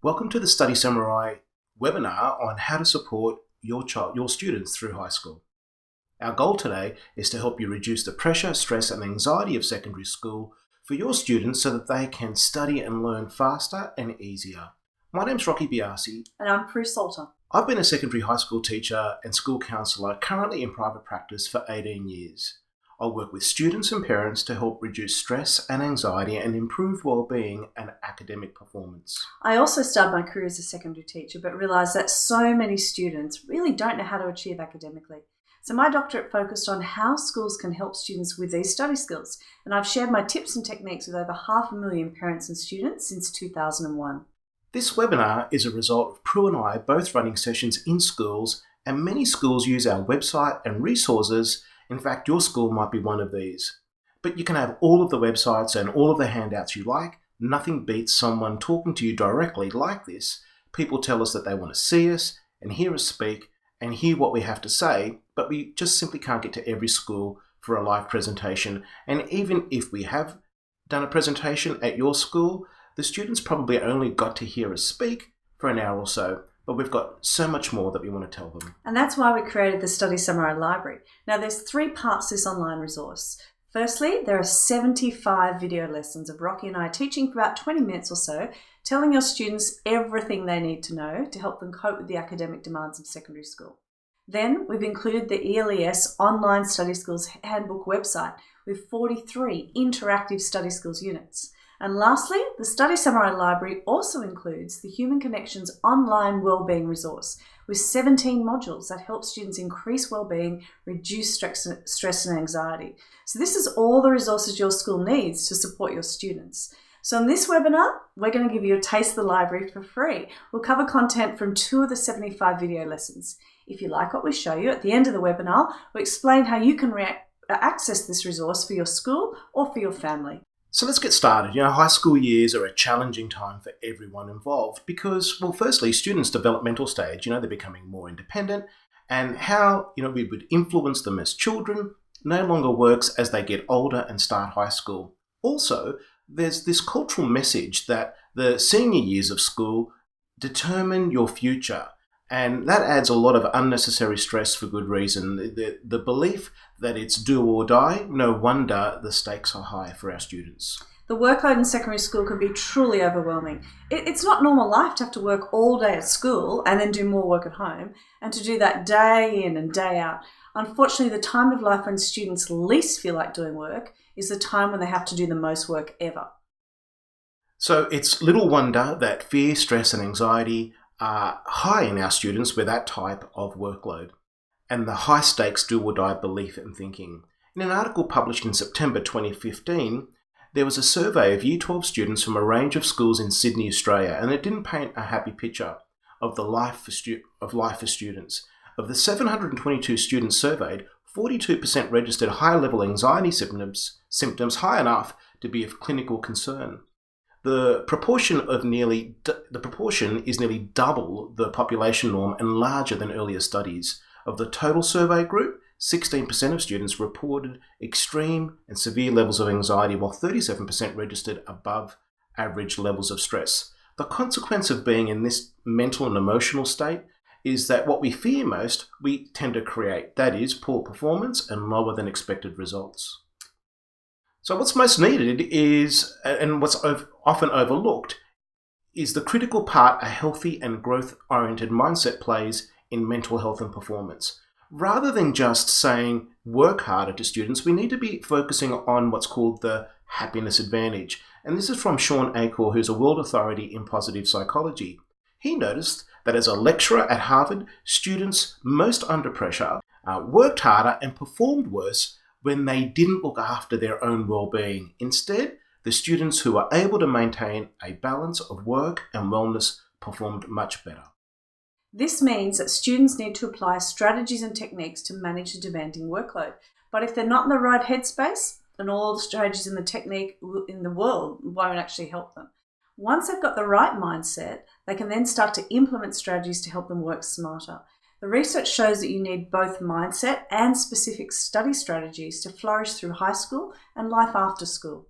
Welcome to the Study Samurai webinar on how to support your students through high school. Our goal today is to help you reduce the pressure, stress and anxiety of secondary school for your students so that they can study and learn faster and easier. My name's Rocky Biasi. And I'm Prue Salter. I've been a secondary high school teacher and school counsellor currently in private practice for 18 years. I work with students and parents to help reduce stress and anxiety and improve wellbeing and academic performance. I also started my career as a secondary teacher, but realised that so many students really don't know how to achieve academically. So my doctorate focused on how schools can help students with these study skills, and I've shared my tips and techniques with over 500,000 parents and students since 2001. This webinar is a result of Prue and I both running sessions in schools, and many schools use our website and resources. In fact, your school might be one of these. But you can have all of the websites and all of the handouts you like. Nothing beats someone talking to you directly like this. People tell us that they want to see us and hear us speak and hear what we have to say, but we just simply can't get to every school for a live presentation. And even if we have done a presentation at your school, the students probably only got to hear us speak for an hour or so. But we've got so much more that we want to tell them. And that's why we created the Study Samurai Library. Now there's 3 parts to this online resource. Firstly, there are 75 video lessons of Rocky and I teaching for about 20 minutes or so, telling your students everything they need to know to help them cope with the academic demands of secondary school. Then we've included the ELES Online Study Skills Handbook website with 43 interactive study skills units. And lastly, the Study Samurai Library also includes the Human Connections online wellbeing resource with 17 modules that help students increase wellbeing, reduce stress and anxiety. So this is all the resources your school needs to support your students. So in this webinar, we're going to give you a taste of the library for free. We'll cover content from 2 of the 75 video lessons. If you like what we show you, at the end of the webinar, we'll explain how you can access this resource for your school or for your family. So let's get started. High school years are a challenging time for everyone involved because, well, firstly, students' developmental stage, they're becoming more independent, and how, we would influence them as children no longer works as they get older and start high school. Also, there's this cultural message that the senior years of school determine your future. And that adds a lot of unnecessary stress for good reason. The belief that it's do or die, no wonder the stakes are high for our students. The workload in secondary school can be truly overwhelming. It's not normal life to have to work all day at school and then do more work at home, and to do that day in and day out. Unfortunately, the time of life when students least feel like doing work is the time when they have to do the most work ever. So it's little wonder that fear, stress and anxiety are high in our students with that type of workload, and the high stakes do or die belief and thinking. In an article published in September 2015, there was a survey of Year 12 students from a range of schools in Sydney, Australia, and it didn't paint a happy picture of life for students. Of the 722 students surveyed, 42% registered high-level anxiety symptoms high enough to be of clinical concern. The proportion is nearly double the population norm and larger than earlier studies. Of the total survey group, 16% of students reported extreme and severe levels of anxiety, while 37% registered above average levels of stress. The consequence of being in this mental and emotional state is that what we fear most, we tend to create. That is, poor performance and lower than expected results. So what's most needed is, and what's often overlooked, is the critical part a healthy and growth-oriented mindset plays in mental health and performance. Rather than just saying work harder to students, we need to be focusing on what's called the happiness advantage. And this is from Sean Achor, who's a world authority in positive psychology. He noticed that as a lecturer at Harvard, students most under pressure worked harder and performed worse when they didn't look after their own well-being. Instead, the students who were able to maintain a balance of work and wellness performed much better. This means that students need to apply strategies and techniques to manage the demanding workload. But if they're not in the right headspace, then all the strategies and the technique in the world won't actually help them. Once they've got the right mindset, they can then start to implement strategies to help them work smarter. The research shows that you need both mindset and specific study strategies to flourish through high school and life after school.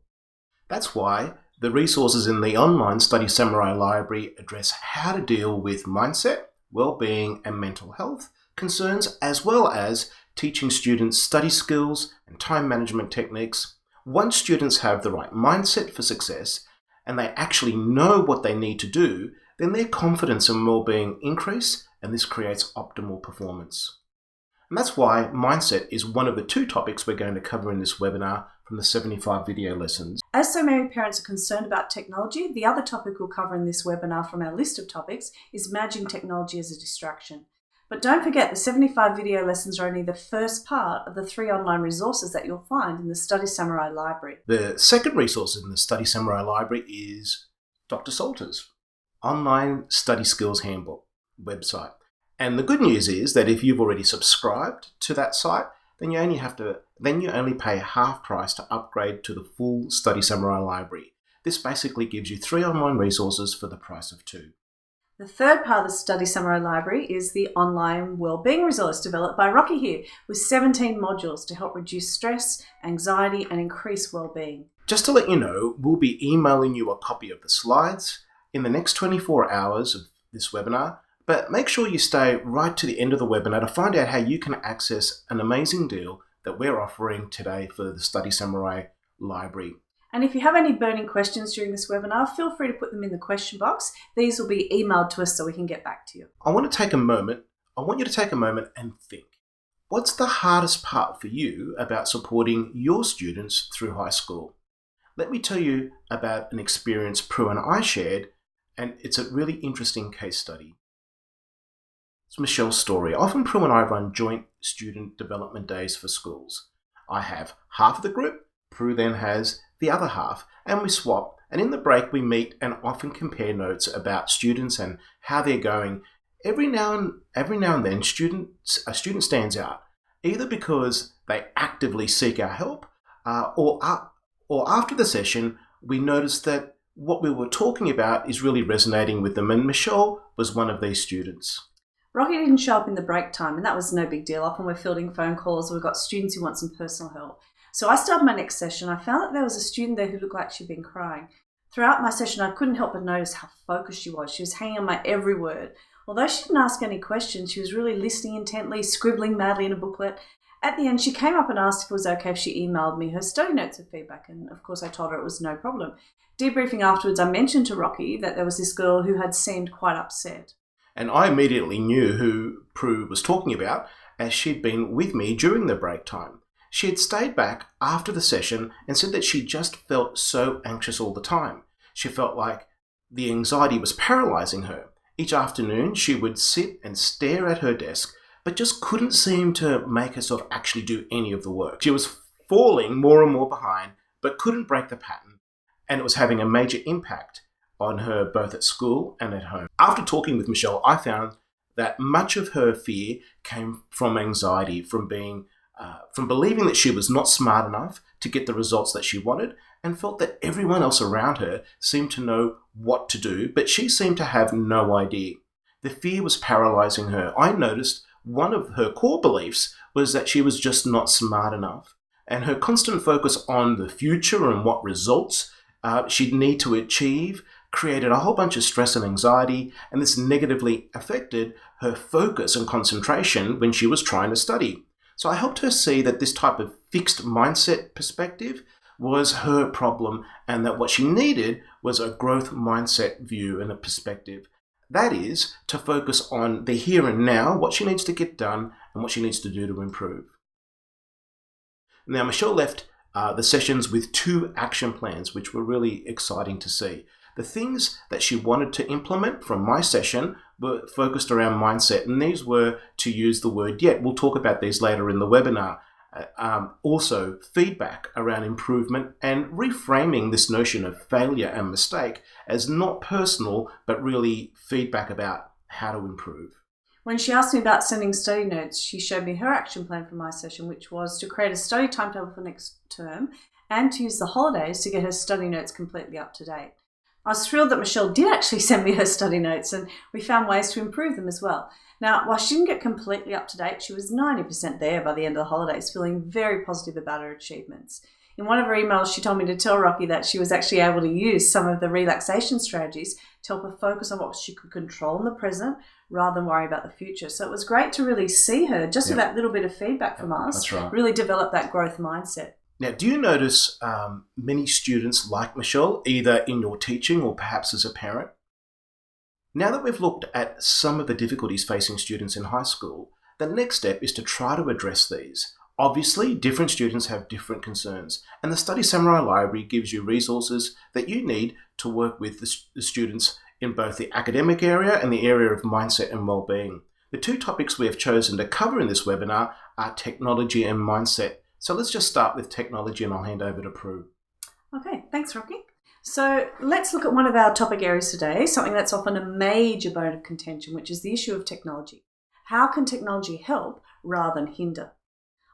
That's why The resources in the online Study Samurai library address how to deal with mindset, well-being and mental health concerns, as well as teaching students study skills and time management techniques. Once students have the right mindset for success and they actually know what they need to do, then their confidence and well-being increase, and this creates optimal performance. And that's why mindset is one of the 2 topics we're going to cover in this webinar from the 75 video lessons. As so many parents are concerned about technology, the other topic we'll cover in this webinar from our list of topics is managing technology as a distraction. But don't forget, the 75 video lessons are only the first part of the 3 online resources that you'll find in the Study Samurai library. The second resource in the Study Samurai library is Dr. Salter's Online Study Skills Handbook website. And the good news is that if you've already subscribed to that site, then you only pay half price to upgrade to the full Study Samurai library. This basically gives you 3 online resources for the price of 2. The third part of the Study Samurai library is the online wellbeing resource developed by Rocky here, with 17 modules to help reduce stress, anxiety and increase wellbeing. Just to let you know, we'll be emailing you a copy of the slides in the next 24 hours of this webinar, but make sure you stay right to the end of the webinar to find out how you can access an amazing deal that we're offering today for the Study Samurai library. And if you have any burning questions during this webinar, feel free to put them in the question box. These will be emailed to us so we can get back to you. I want you to take a moment and think. What's the hardest part for you about supporting your students through high school? Let me tell you about an experience Prue and I shared, and it's a really interesting case study. It's Michelle's story. Often Prue and I run joint student development days for schools. I have half of the group, Prue then has the other half, and we swap. And in the break, we meet and often compare notes about students and how they're going. Every now and then, a student stands out, either because they actively seek our help, or after the session, we notice that what we were talking about is really resonating with them. And Michelle was one of these students. Rocky didn't show up in the break time, and that was no big deal. Often we're fielding phone calls, we've got students who want some personal help. So I started my next session. I found that there was a student there who looked like she'd been crying. Throughout my session, I couldn't help but notice how focused she was. She was hanging on my every word. Although she didn't ask any questions, she was really listening intently, scribbling madly in a booklet. At the end, she came up and asked if it was okay if she emailed me her study notes of feedback, and of course I told her it was no problem. Debriefing afterwards, I mentioned to Rocky that there was this girl who had seemed quite upset. And I immediately knew who Prue was talking about, as she'd been with me during the break time. She had stayed back after the session and said that she just felt so anxious all the time. She felt like the anxiety was paralyzing her. Each afternoon, she would sit and stare at her desk, but just couldn't seem to make herself actually do any of the work. She was falling more and more behind, but couldn't break the pattern, and it was having a major impact on her both at school and at home. After talking with Michelle, I found that much of her fear came from anxiety, from believing that she was not smart enough to get the results that she wanted, and felt that everyone else around her seemed to know what to do, but she seemed to have no idea. The fear was paralyzing her. I noticed one of her core beliefs was that she was just not smart enough, and her constant focus on the future and what results she'd need to achieve created a whole bunch of stress and anxiety, and this negatively affected her focus and concentration when she was trying to study. So I helped her see that this type of fixed mindset perspective was her problem, and that what she needed was a growth mindset view and a perspective. That is, to focus on the here and now, what she needs to get done and what she needs to do to improve. Now, Michelle left the sessions with 2 action plans, which were really exciting to see. The things that she wanted to implement from my session were focused around mindset, and these were to use the word yet. We'll talk about these later in the webinar. Also, feedback around improvement and reframing this notion of failure and mistake as not personal, but really feedback about how to improve. When she asked me about sending study notes, she showed me her action plan for my session, which was to create a study timetable for next term and to use the holidays to get her study notes completely up to date. I was thrilled that Michelle did actually send me her study notes, and we found ways to improve them as well. Now, while she didn't get completely up to date, she was 90% there by the end of the holidays, feeling very positive about her achievements. In one of her emails, she told me to tell Rocky that she was actually able to use some of the relaxation strategies to help her focus on what she could control in the present rather than worry about the future. So it was great to really see her, just with that little bit of feedback from us, that's right, really develop that growth mindset. Now, do you notice many students like Michelle, either in your teaching or perhaps as a parent? Now that we've looked at some of the difficulties facing students in high school, the next step is to try to address these. Obviously, different students have different concerns, and the Study Samurai Library gives you resources that you need to work with the students in both the academic area and the area of mindset and well-being. The two topics we have chosen to cover in this webinar are technology and mindset. So let's just start with technology, and I'll hand over to Prue. Okay, thanks, Rocky. So let's look at one of our topic areas today, something that's often a major bone of contention, which is the issue of technology. How can technology help rather than hinder?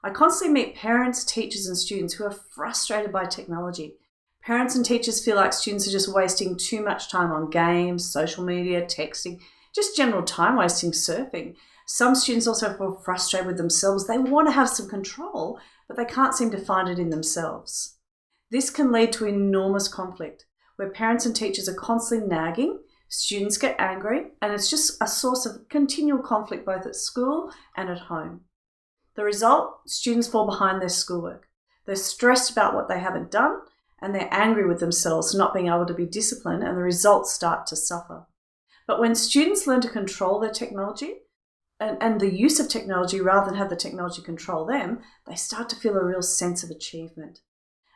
I constantly meet parents, teachers, and students who are frustrated by technology. Parents and teachers feel like students are just wasting too much time on games, social media, texting, just general time wasting, surfing. Some students also feel frustrated with themselves. They want to have some control, but they can't seem to find it in themselves. This can lead to enormous conflict, where parents and teachers are constantly nagging, students get angry, and it's just a source of continual conflict both at school and at home. The result, students fall behind their schoolwork. They're stressed about what they haven't done, and they're angry with themselves for not being able to be disciplined, and the results start to suffer. But when students learn to control their technology, and the use of technology rather than have the technology control them, they start to feel a real sense of achievement.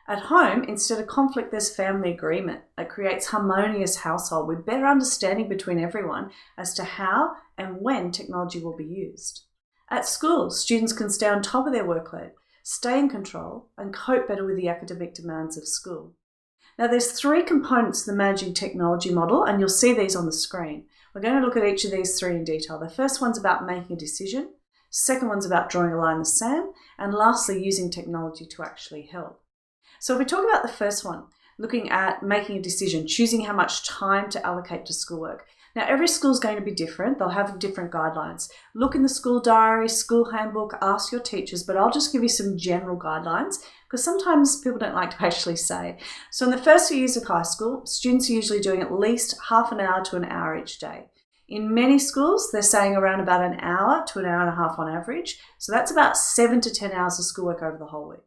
At home, instead of conflict, there's family agreement. It creates harmonious household with better understanding between everyone as to how and when technology will be used. At school, students can stay on top of their workload, stay in control, and cope better with the academic demands of school. Now, there's three components to the managing technology model, and you'll see these on the screen. We're going to look at each of these three in detail. The first one's about making a decision, second one's about drawing a line in the sand, and lastly, using technology to actually help. So if we talk about the first one, looking at making a decision, choosing how much time to allocate to schoolwork. Now, every school is going to be different. They'll have different guidelines. Look in the school diary, school handbook, ask your teachers, but I'll just give you some general guidelines because sometimes people don't like to actually say. So in the first few years of high school, students are usually doing at least half an hour to an hour each day. In many schools, they're saying around about an hour to an hour and a half on average. So that's about 7 to 10 hours of schoolwork over the whole week.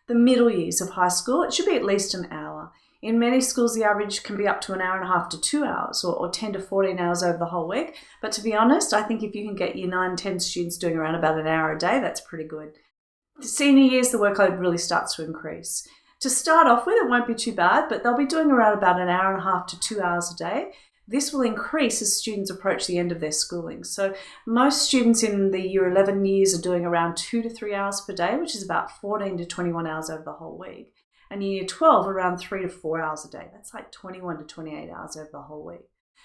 The middle years of high school, it should be at least an hour. In many schools, the average can be up to an hour and a half to 2 hours or 10 to 14 hours over the whole week. But to be honest, I think if you can get your 9, 10 students doing around about an hour a day, that's pretty good. The senior years, the workload really starts to increase. To start off with, it won't be too bad, but they'll be doing around about an hour and a half to 2 hours a day. This will increase as students approach the end of their schooling. So most students in the year 11 years are doing around 2 to 3 hours per day, which is about 14 to 21 hours over the whole week. And in year 12, around 3 to 4 hours a day. That's like 21 to 28 hours over the whole week.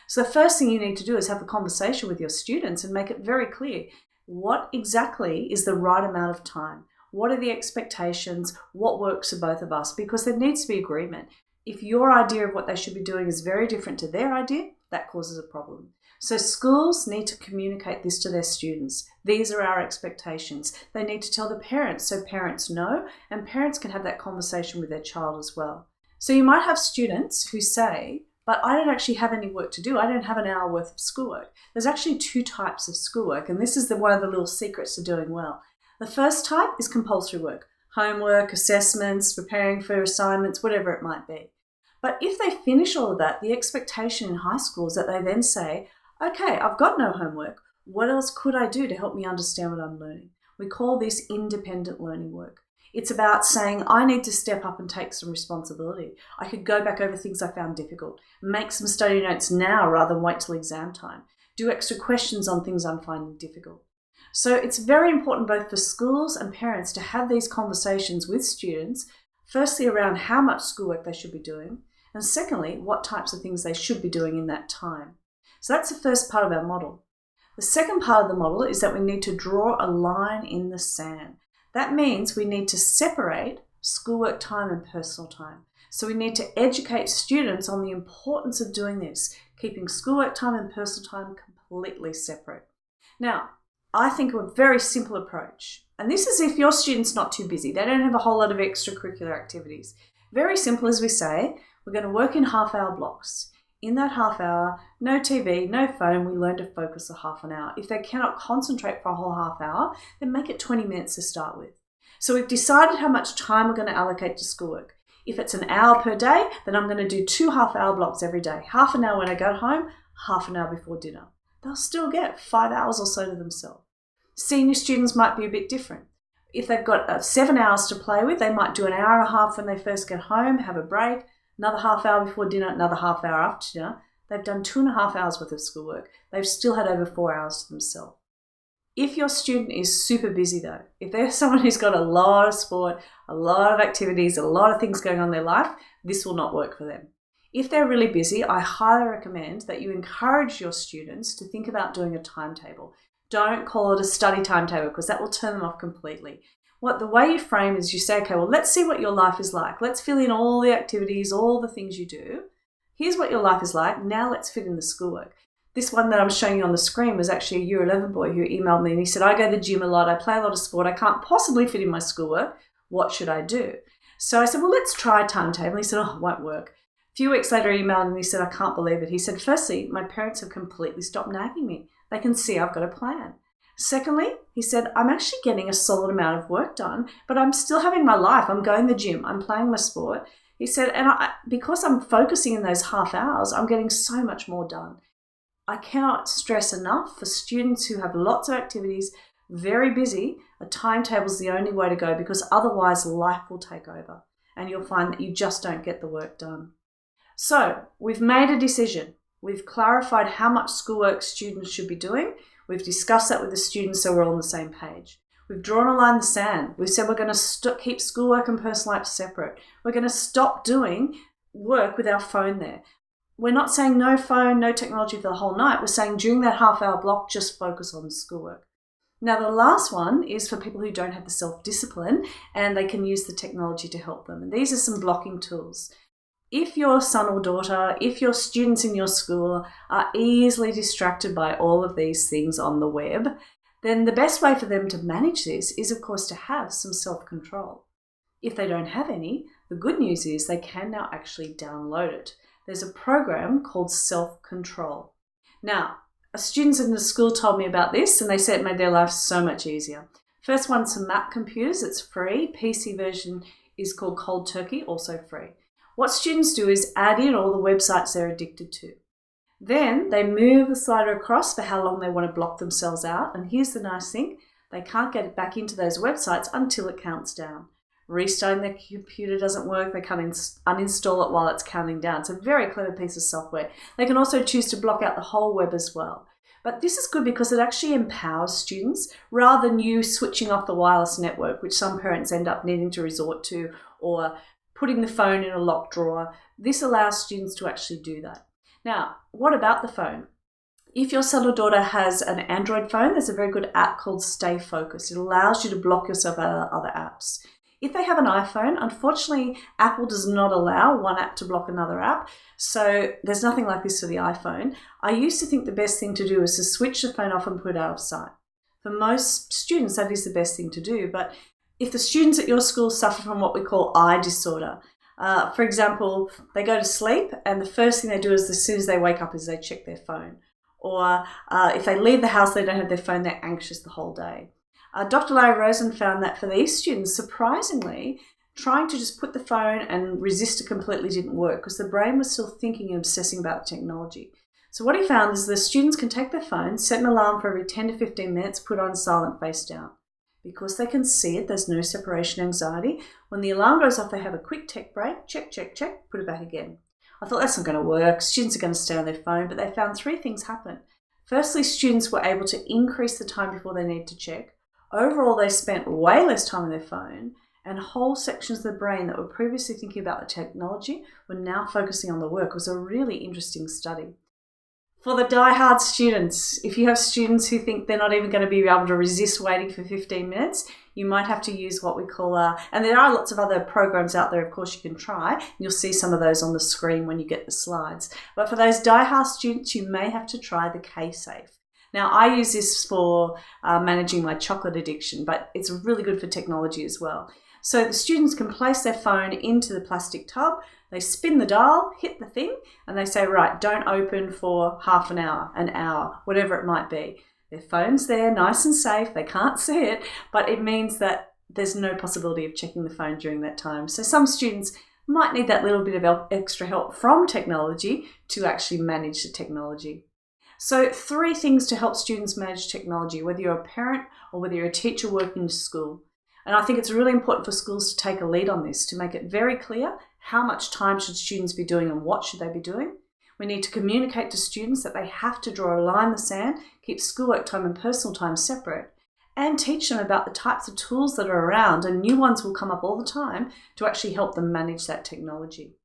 So the first thing you need to do is have a conversation with your students and make it very clear what exactly is the right amount of time. What are the expectations? What works for both of us? Because there needs to be agreement. If your idea of what they should be doing is very different to their idea, that causes a problem. So schools need to communicate this to their students. These are our expectations. They need to tell the parents so parents know, and parents can have that conversation with their child as well. So you might have students who say, but I don't actually have any work to do. I don't have an hour worth of schoolwork. There's actually two types of schoolwork, and this is one of the little secrets to doing well. The first type is compulsory work, homework, assessments, preparing for assignments, whatever it might be. But if they finish all of that, the expectation in high school is that they then say, okay, I've got no homework. What else could I do to help me understand what I'm learning? We call this independent learning work. It's about saying, I need to step up and take some responsibility. I could go back over things I found difficult, make some study notes now rather than wait till exam time, do extra questions on things I'm finding difficult. So it's very important both for schools and parents to have these conversations with students, firstly around how much schoolwork they should be doing, and secondly, what types of things they should be doing in that time. So that's the first part of our model. The second part of the model is that we need to draw a line in the sand. That means we need to separate schoolwork time and personal time. So we need to educate students on the importance of doing this, keeping schoolwork time and personal time completely separate. Now, I think a very simple approach And this is if your student's not too busy. They don't have a whole lot of extracurricular activities. Very simple, as we say, we're going to work in half-hour blocks. In that half hour, no TV, no phone, we learn to focus a half an hour. If they cannot concentrate for a whole half hour, then make it 20 minutes to start with. So we've decided how much time we're going to allocate to schoolwork. If it's an hour per day, then I'm going to do 2 half-hour blocks every day. Half an hour when I go home, half an hour before dinner. They'll still get 5 hours or so to themselves. Senior students might be a bit different. If they've got 7 hours to play with, they might do an hour and a half when they first get home, have a break, another half hour before dinner, another half hour after dinner. They've done 2.5 hours worth of schoolwork. They've still had over 4 hours to themselves. If your student is super busy though, if they're someone who's got a lot of sport, a lot of activities, a lot of things going on in their life, this will not work for them. If they're really busy, I highly recommend that you encourage your students to think about doing a timetable. Don't call it a study timetable because that will turn them off completely. The way you frame is you say, okay, well, let's see what your life is like. Let's fill in all the activities, all the things you do. Here's what your life is like. Now let's fit in the schoolwork. This one that I'm showing you on the screen was actually a Year 11 boy who emailed me and he said, I go to the gym a lot. I play a lot of sport. I can't possibly fit in my schoolwork. What should I do? So I said, well, let's try a timetable. He said, oh, it won't work. A few weeks later, he emailed and he said, I can't believe it. He said, firstly, my parents have completely stopped nagging me. They can see I've got a plan. Secondly, he said, I'm actually getting a solid amount of work done, but I'm still having my life. I'm going to the gym. I'm playing my sport. He said, and because I'm focusing in those half hours, I'm getting so much more done. I cannot stress enough for students who have lots of activities, very busy, a timetable is the only way to go because otherwise life will take over and you'll find that you just don't get the work done. So we've made a decision. We've clarified how much schoolwork students should be doing. We've discussed that with the students so we're all on the same page. We've drawn a line in the sand. We've said we're going to keep schoolwork and personal life separate. We're going to stop doing work with our phone there. We're not saying no phone, no technology for the whole night. We're saying during that half-hour block, just focus on schoolwork. Now, the last one is for people who don't have the self-discipline and they can use the technology to help them. And these are some blocking tools. If your son or daughter, if your students in your school are easily distracted by all of these things on the web, then the best way for them to manage this is, of course, to have some self-control. If they don't have any, the good news is they can now actually download it. There's a program called Self-Control. Now, students in the school told me about this and they said it made their life so much easier. First one's some Mac computers, it's free. PC version is called Cold Turkey, also free. What students do is add in all the websites they're addicted to. Then they move the slider across for how long they want to block themselves out. And here's the nice thing, they can't get back into those websites until it counts down. Restarting their computer doesn't work, they can't uninstall it while it's counting down. It's a very clever piece of software. They can also choose to block out the whole web as well. But this is good because it actually empowers students rather than you switching off the wireless network, which some parents end up needing to resort to, or putting the phone in a locked drawer. This allows students to actually do that. Now, what about the phone? If your son or daughter has an Android phone, there's a very good app called Stay Focused. It allows you to block yourself out of other apps. If they have an iPhone, unfortunately, Apple does not allow one app to block another app. So there's nothing like this for the iPhone. I used to think the best thing to do is to switch the phone off and put it out of sight. For most students, that is the best thing to do. But if the students at your school suffer from what we call eye disorder, for example, they go to sleep and the first thing they do is as soon as they wake up is they check their phone. Or if they leave the house, they don't have their phone, they're anxious the whole day. Dr. Larry Rosen found that for these students, surprisingly, trying to just put the phone and resist it completely didn't work because the brain was still thinking and obsessing about the technology. So what he found is the students can take their phone, set an alarm for every 10 to 15 minutes, put on silent face down. Because they can see it, there's no separation anxiety. When the alarm goes off, they have a quick tech break, check, put it back again. I thought that's not going to work. Students are going to stay on their phone, but they found 3 things happen. Firstly, students were able to increase the time before they need to check. Overall, they spent way less time on their phone, and whole sections of the brain that were previously thinking about the technology were now focusing on the work. It was a really interesting study. For the die-hard students, if you have students who think they're not even going to be able to resist waiting for 15 minutes, you might have to use what we call and there are lots of other programs out there, of course, you can try. You'll see some of those on the screen when you get the slides. But for those die-hard students, you may have to try the K-Safe. Now, I use this for managing my chocolate addiction, but it's really good for technology as well. So the students can place their phone into the plastic tub, they spin the dial, hit the thing, and they say, right, don't open for half an hour, whatever it might be. Their phone's there, nice and safe, they can't see it, but it means that there's no possibility of checking the phone during that time. So some students might need that little bit of extra help from technology to actually manage the technology. So 3 things to help students manage technology, whether you're a parent or whether you're a teacher working in school. And I think it's really important for schools to take a lead on this, to make it very clear how much time should students be doing and what should they be doing. We need to communicate to students that they have to draw a line in the sand, keep schoolwork time and personal time separate, and teach them about the types of tools that are around, and new ones will come up all the time to actually help them manage that technology.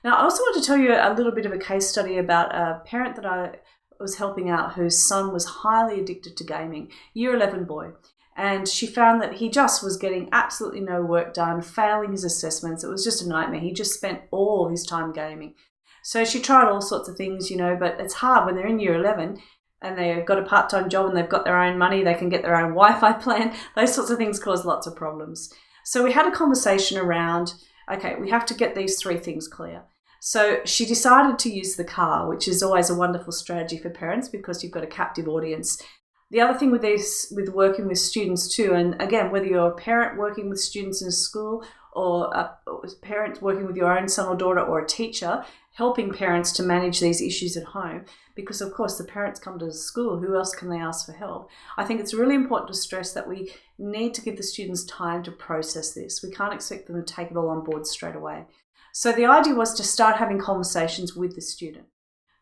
Now, I also want to tell you a little bit of a case study about a parent that I was helping out whose son was highly addicted to gaming, year 11 boy. And she found that he just was getting absolutely no work done, failing his assessments. It was just a nightmare. He just spent all his time gaming. So she tried all sorts of things, but it's hard when they're in year 11 and they've got a part-time job and they've got their own money, they can get their own Wi-Fi plan. Those sorts of things cause lots of problems. So we had a conversation around, okay, we have to get these 3 things clear. So she decided to use the car, which is always a wonderful strategy for parents because you've got a captive audience. The other thing with this, with working with students too, and again, whether you're a parent working with students in school or a parent working with your own son or daughter or a teacher, helping parents to manage these issues at home, because of course the parents come to the school, who else can they ask for help? I think it's really important to stress that we need to give the students time to process this. We can't expect them to take it all on board straight away. So the idea was to start having conversations with the student.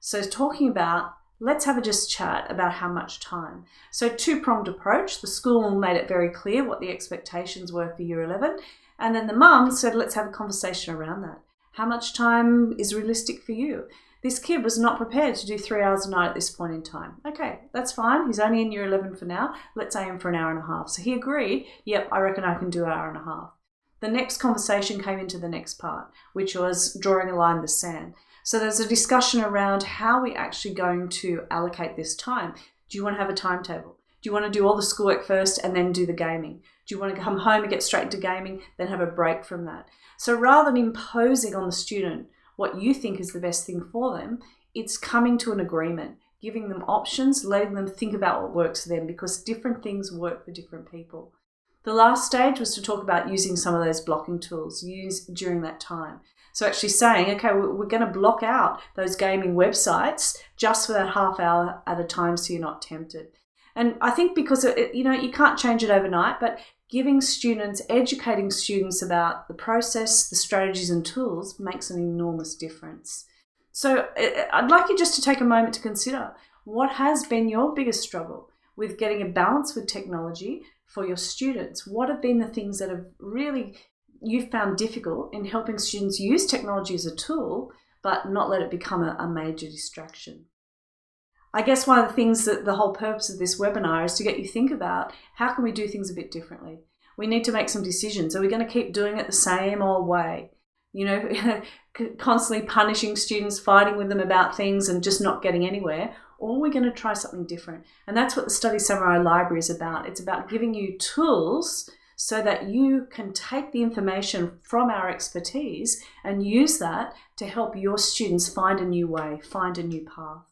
So talking about, let's have a just chat about how much time. So 2-pronged approach. The school made it very clear what the expectations were for year 11. And then the mum said, let's have a conversation around that. How much time is realistic for you? This kid was not prepared to do 3 hours a night at this point in time. Okay, that's fine. He's only in year 11 for now. Let's aim for an hour and a half. So he agreed, yep, I reckon I can do an hour and a half. The next conversation came into the next part, which was drawing a line in the sand. So there's a discussion around how we're actually going to allocate this time. Do you want to have a timetable? Do you want to do all the schoolwork first and then do the gaming? Do you want to come home and get straight into gaming, then have a break from that? So rather than imposing on the student what you think is the best thing for them, it's coming to an agreement, giving them options, letting them think about what works for them, because different things work for different people. The last stage was to talk about using some of those blocking tools used during that time. So actually saying, okay, we're going to block out those gaming websites just for that half hour at a time so you're not tempted. And I think because, you can't change it overnight, but giving students, educating students about the process, the strategies and tools makes an enormous difference. So I'd like you just to take a moment to consider what has been your biggest struggle with getting a balance with technology for your students. What have been the things that have really you've found difficult in helping students use technology as a tool, but not let it become a major distraction? I guess one of the things that the whole purpose of this webinar is to get you think about, how can we do things a bit differently? We need to make some decisions. Are we going to keep doing it the same old way? Constantly punishing students, fighting with them about things and just not getting anywhere? Or are we going to try something different? And that's what the Study Samurai Library is about. It's about giving you tools so that you can take the information from our expertise and use that to help your students find a new way, find a new path.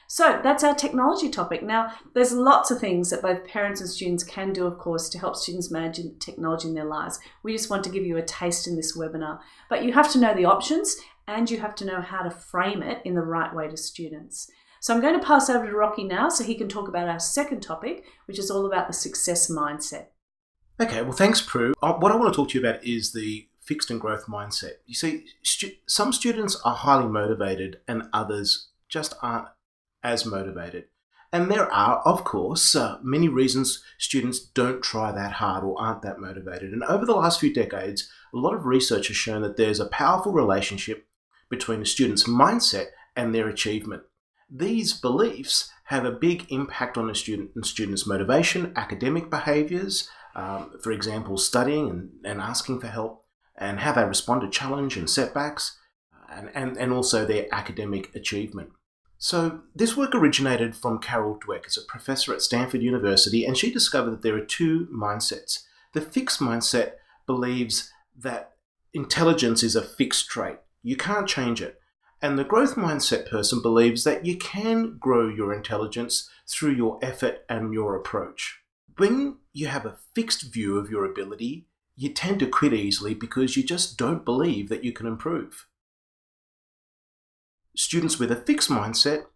So that's our technology topic. Now, there's lots of things that both parents and students can do, of course, to help students manage technology in their lives. We just want to give you a taste in this webinar. But you have to know the options and you have to know how to frame it in the right way to students. So I'm going to pass over to Rocky now so he can talk about our second topic, which is all about the success mindset. Okay, well, thanks, Prue. What I want to talk to you about is the fixed and growth mindset. You see, some students are highly motivated and others just aren't as motivated. And there are, of course, many reasons students don't try that hard or aren't that motivated. And over the last few decades, a lot of research has shown that there's a powerful relationship between a student's mindset and their achievement. These beliefs have a big impact on a student's motivation, academic behaviours, for example, studying and asking for help, and how they respond to challenge and setbacks, and also their academic achievement. So this work originated from Carol Dweck, as a professor at Stanford University, and she discovered that there are two mindsets. The fixed mindset believes that intelligence is a fixed trait. You can't change it. And the growth mindset person believes that you can grow your intelligence through your effort and your approach. When you have a fixed view of your ability, you tend to quit easily because you just don't believe that you can improve. Students with a fixed mindset,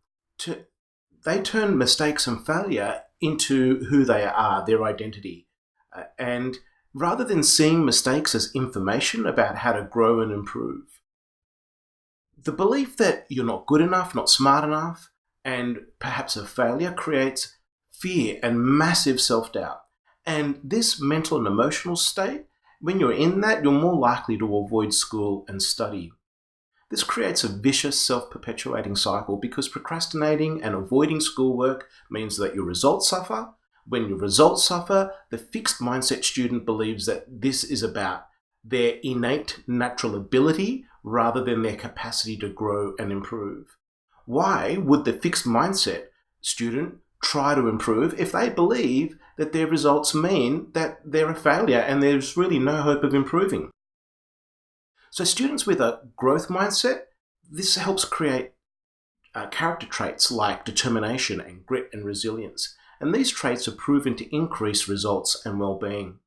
they turn mistakes and failure into who they are, their identity. And rather than seeing mistakes as information about how to grow and improve, the belief that you're not good enough, not smart enough, and perhaps a failure creates fear and massive self-doubt. And this mental and emotional state, when you're in that, you're more likely to avoid school and study. This creates a vicious, self-perpetuating cycle because procrastinating and avoiding schoolwork means that your results suffer. When your results suffer, the fixed mindset student believes that this is about their innate natural ability rather than their capacity to grow and improve. Why would the fixed mindset student try to improve if they believe that their results mean that they're a failure and there's really no hope of improving? So students with a growth mindset, this helps create character traits like determination and grit and resilience. And these traits are proven to increase results and well-being.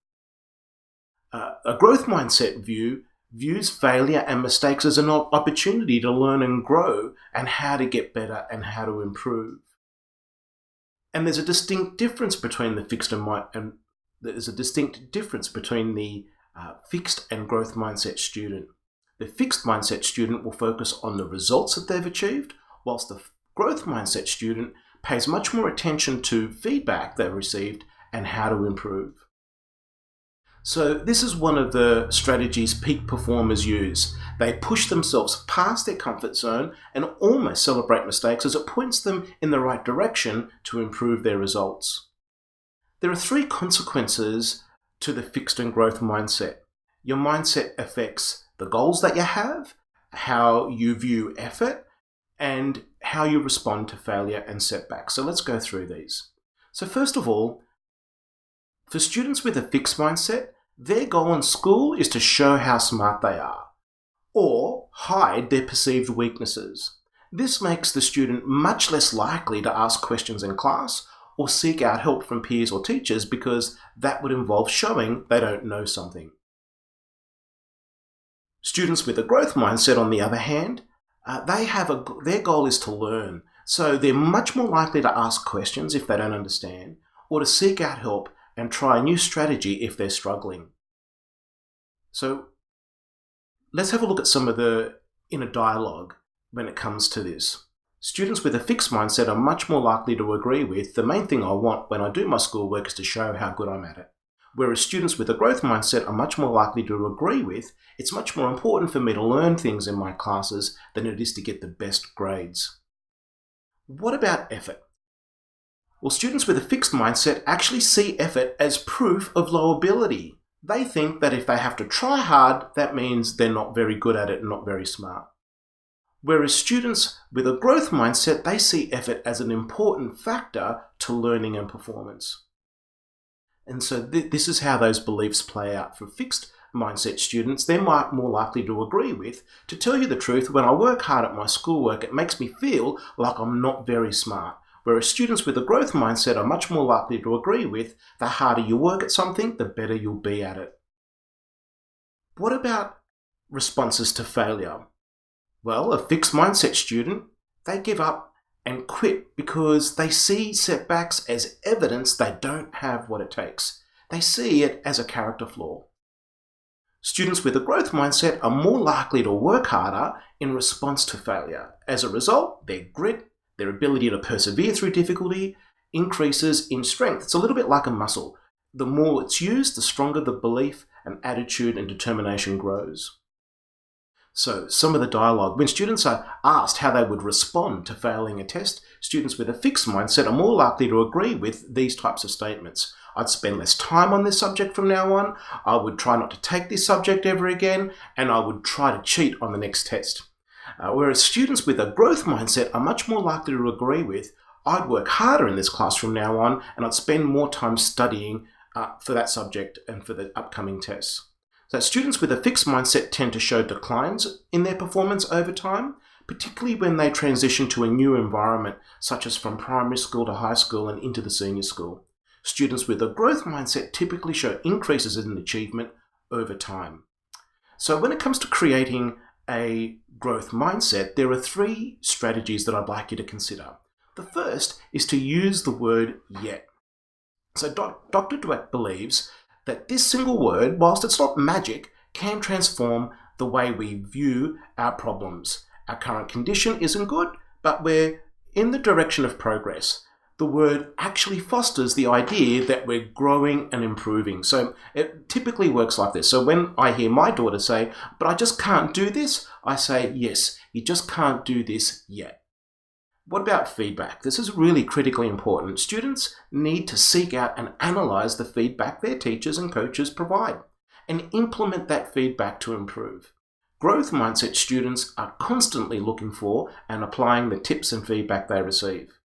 A growth mindset views failure and mistakes as an opportunity to learn and grow and how to get better and how to improve. And there's a distinct difference between the fixed and fixed and growth mindset student. The fixed mindset student will focus on the results that they've achieved, whilst the growth mindset student pays much more attention to feedback they've received and how to improve. So this is one of the strategies peak performers use. They push themselves past their comfort zone and almost celebrate mistakes as it points them in the right direction to improve their results. There are three consequences to the fixed and growth mindset. Your mindset affects the goals that you have, how you view effort, and how you respond to failure and setbacks. So let's go through these. So first of all, for students with a fixed mindset, their goal in school is to show how smart they are, or hide their perceived weaknesses. This makes the student much less likely to ask questions in class or seek out help from peers or teachers because that would involve showing they don't know something. Students with a growth mindset, on the other hand, their goal is to learn. So they're much more likely to ask questions if they don't understand, or to seek out help and try a new strategy if they're struggling. So let's have a look at some of the inner dialogue when it comes to this. Students with a fixed mindset are much more likely to agree with, the main thing I want when I do my schoolwork is to show how good I'm at it. Whereas students with a growth mindset are much more likely to agree with, it's much more important for me to learn things in my classes than it is to get the best grades. What about effort? Well, students with a fixed mindset actually see effort as proof of low ability. They think that if they have to try hard, that means they're not very good at it and not very smart. Whereas students with a growth mindset, they see effort as an important factor to learning and performance. And so this is how those beliefs play out for fixed mindset students. They're more likely to agree with, to tell you the truth, when I work hard at my schoolwork, it makes me feel like I'm not very smart. Whereas students with a growth mindset are much more likely to agree with, the harder you work at something, the better you'll be at it. What about responses to failure? Well, a fixed mindset student, they give up and quit because they see setbacks as evidence they don't have what it takes. They see it as a character flaw. Students with a growth mindset are more likely to work harder in response to failure. As a result, their grit, their ability to persevere through difficulty, increases in strength. It's a little bit like a muscle. The more it's used, the stronger the belief and attitude and determination grows. So some of the dialogue, when students are asked how they would respond to failing a test, students with a fixed mindset are more likely to agree with these types of statements. I'd spend less time on this subject from now on, I would try not to take this subject ever again, and I would try to cheat on the next test. Whereas students with a growth mindset are much more likely to agree with, I'd work harder in this class from now on, and I'd spend more time studying for that subject and for the upcoming tests. So students with a fixed mindset tend to show declines in their performance over time, particularly when they transition to a new environment, such as from primary school to high school and into the senior school. Students with a growth mindset typically show increases in achievement over time. So when it comes to creating a growth mindset, there are 3 strategies that I'd like you to consider. The first is to use the word yet. So Dr. Dweck believes that this single word, whilst it's not magic, can transform the way we view our problems. Our current condition isn't good, but we're in the direction of progress. The word actually fosters the idea that we're growing and improving. So it typically works like this. So when I hear my daughter say, but I just can't do this, I say, yes, you just can't do this yet. What about feedback? This is really critically important. Students need to seek out and analyze the feedback their teachers and coaches provide and implement that feedback to improve. Growth mindset students are constantly looking for and applying the tips and feedback they receive.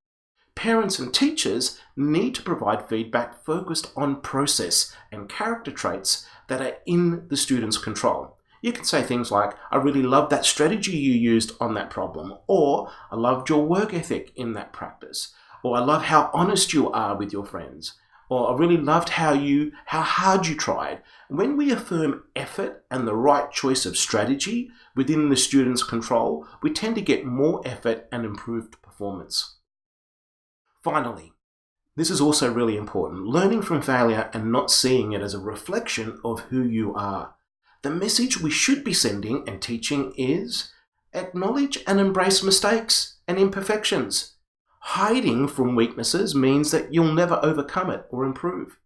Parents and teachers need to provide feedback focused on process and character traits that are in the student's control. You can say things like, I really loved that strategy you used on that problem, or I loved your work ethic in that practice, or I love how honest you are with your friends, or I really loved how hard you tried. When we affirm effort and the right choice of strategy within the student's control, we tend to get more effort and improved performance. Finally, this is also really important, learning from failure and not seeing it as a reflection of who you are. The message we should be sending and teaching is acknowledge and embrace mistakes and imperfections. Hiding from weaknesses means that you'll never overcome it or improve.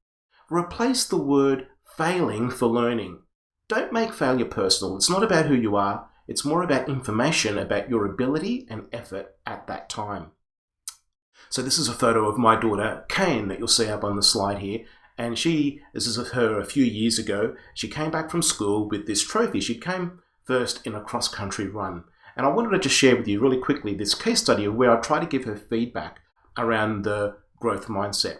Replace the word failing for learning. Don't make failure personal. It's not about who you are. It's more about information about your ability and effort at that time. So this is a photo of my daughter, Kane, that you'll see up on the slide here. And this is of her a few years ago. She came back from school with this trophy. She came first in a cross-country run. And I wanted to just share with you really quickly this case study of where I try to give her feedback around the growth mindset.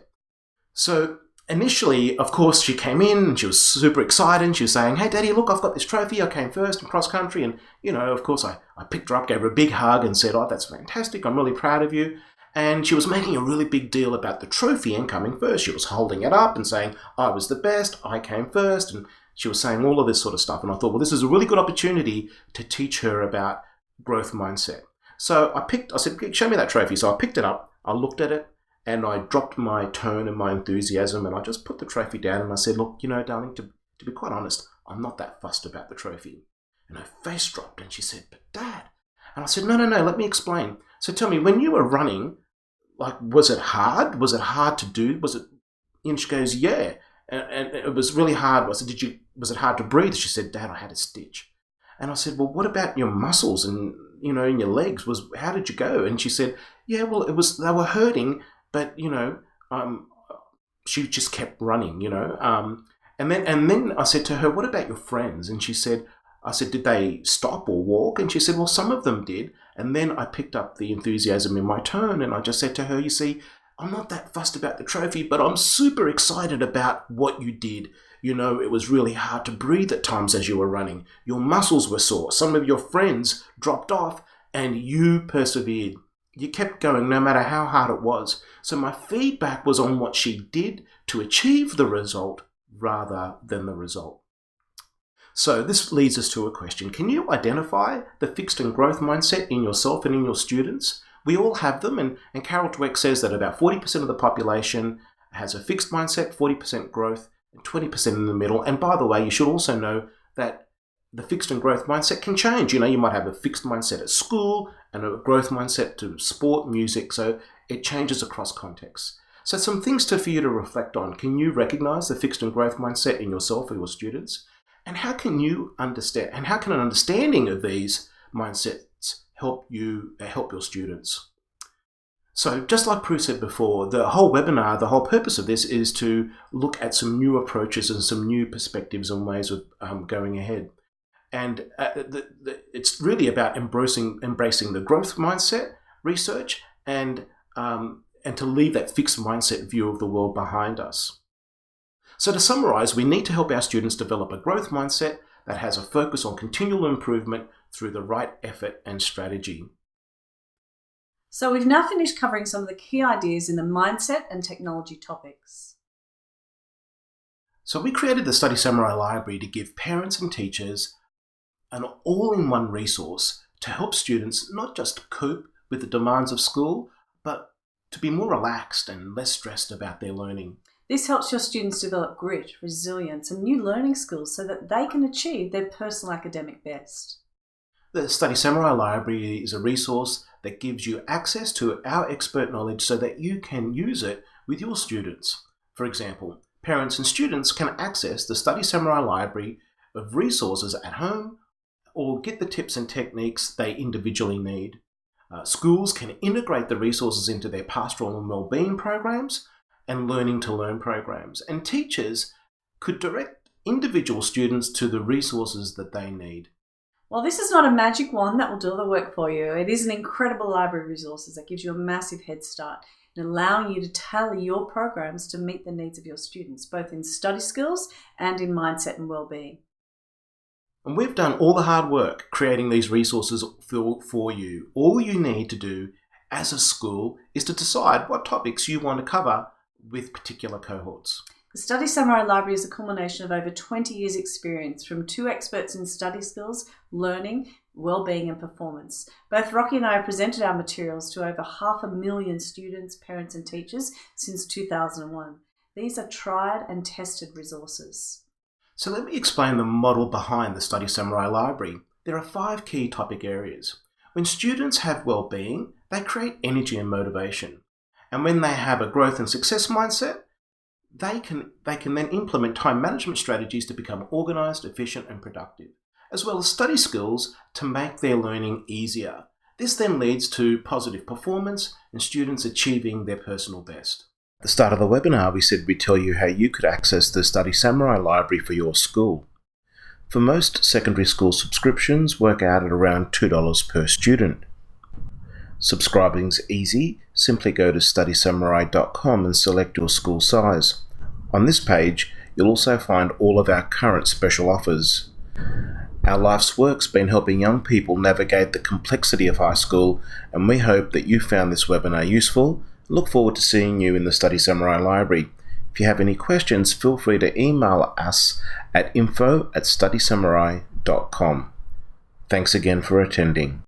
So initially, of course, she came in and she was super excited. She was saying, hey, Daddy, look, I've got this trophy. I came first in cross-country. And, of course, I picked her up, gave her a big hug and said, oh, that's fantastic. I'm really proud of you. And she was making a really big deal about the trophy and coming first. She was holding it up and saying, I was the best, I came first. And she was saying all of this sort of stuff. And I thought, well, this is a really good opportunity to teach her about growth mindset. So I said, show me that trophy. So I picked it up, I looked at it, and I dropped my tone and my enthusiasm, and I just put the trophy down and I said, look, darling, to be quite honest, I'm not that fussed about the trophy. And her face dropped and she said, but Dad. And I said, no, let me explain. So tell me, when you were running, was it hard? Was it hard to do? And she goes, yeah. And it was really hard. I said, was it hard to breathe? She said, Dad, I had a stitch. And I said, well, what about your muscles and, in your legs? How did you go? And she said, yeah, well, they were hurting, but, she just kept running, And then I said to her, what about your friends? And I said, did they stop or walk? And she said, well, some of them did. And then I picked up the enthusiasm in my tone and I just said to her, you see, I'm not that fussed about the trophy, but I'm super excited about what you did. It was really hard to breathe at times as you were running. Your muscles were sore. Some of your friends dropped off and you persevered. You kept going no matter how hard it was. So my feedback was on what she did to achieve the result rather than the result. So this leads us to a question. Can you identify the fixed and growth mindset in yourself and in your students? We all have them, and Carol Dweck says that about 40% of the population has a fixed mindset, 40% growth, and 20% in the middle. And by the way, you should also know that the fixed and growth mindset can change. You might have a fixed mindset at school and a growth mindset to sport, music, so it changes across contexts. So some things for you to reflect on. Can you recognize the fixed and growth mindset in yourself or your students? And how can you understand, and how can an understanding of these mindsets help your students? So just like Prue said before, the whole webinar, the whole purpose of this is to look at some new approaches and some new perspectives and ways of going ahead. And it's really about embracing the growth mindset research and to leave that fixed mindset view of the world behind us. So to summarize, we need to help our students develop a growth mindset that has a focus on continual improvement through the right effort and strategy. So we've now finished covering some of the key ideas in the mindset and technology topics. So we created the Study Samurai Library to give parents and teachers an all-in-one resource to help students not just cope with the demands of school, but to be more relaxed and less stressed about their learning. This helps your students develop grit, resilience, and new learning skills so that they can achieve their personal academic best. The Study Samurai Library is a resource that gives you access to our expert knowledge so that you can use it with your students. For example, parents and students can access the Study Samurai Library of resources at home or get the tips and techniques they individually need. Schools can integrate the resources into their pastoral and wellbeing programs and learning to learn programs. And teachers could direct individual students to the resources that they need. Well, this is not a magic wand that will do all the work for you. It is an incredible library of resources that gives you a massive head start in allowing you to tailor your programs to meet the needs of your students, both in study skills and in mindset and wellbeing. And we've done all the hard work creating these resources for you. All you need to do as a school is to decide what topics you want to cover with particular cohorts. The Study Samurai Library is a culmination of over 20 years' experience from 2 experts in study skills, learning, wellbeing and performance. Both Rocky and I have presented our materials to over 500,000 students, parents and teachers since 2001. These are tried and tested resources. So let me explain the model behind the Study Samurai Library. There are 5 key topic areas. When students have well-being, they create energy and motivation. And when they have a growth and success mindset, they can then implement time management strategies to become organised, efficient and productive, as well as study skills to make their learning easier. This then leads to positive performance and students achieving their personal best. At the start of the webinar, we said we'd tell you how you could access the Study Samurai Library for your school. For most secondary school subscriptions work out at around $2 per student. Subscribing's easy. Simply go to studysamurai.com and select your school size. On this page, you'll also find all of our current special offers. Our life's work's been helping young people navigate the complexity of high school, and we hope that you found this webinar useful. Look forward to seeing you in the Study Samurai Library. If you have any questions, feel free to email us at info@studysamurai.com. Thanks again for attending.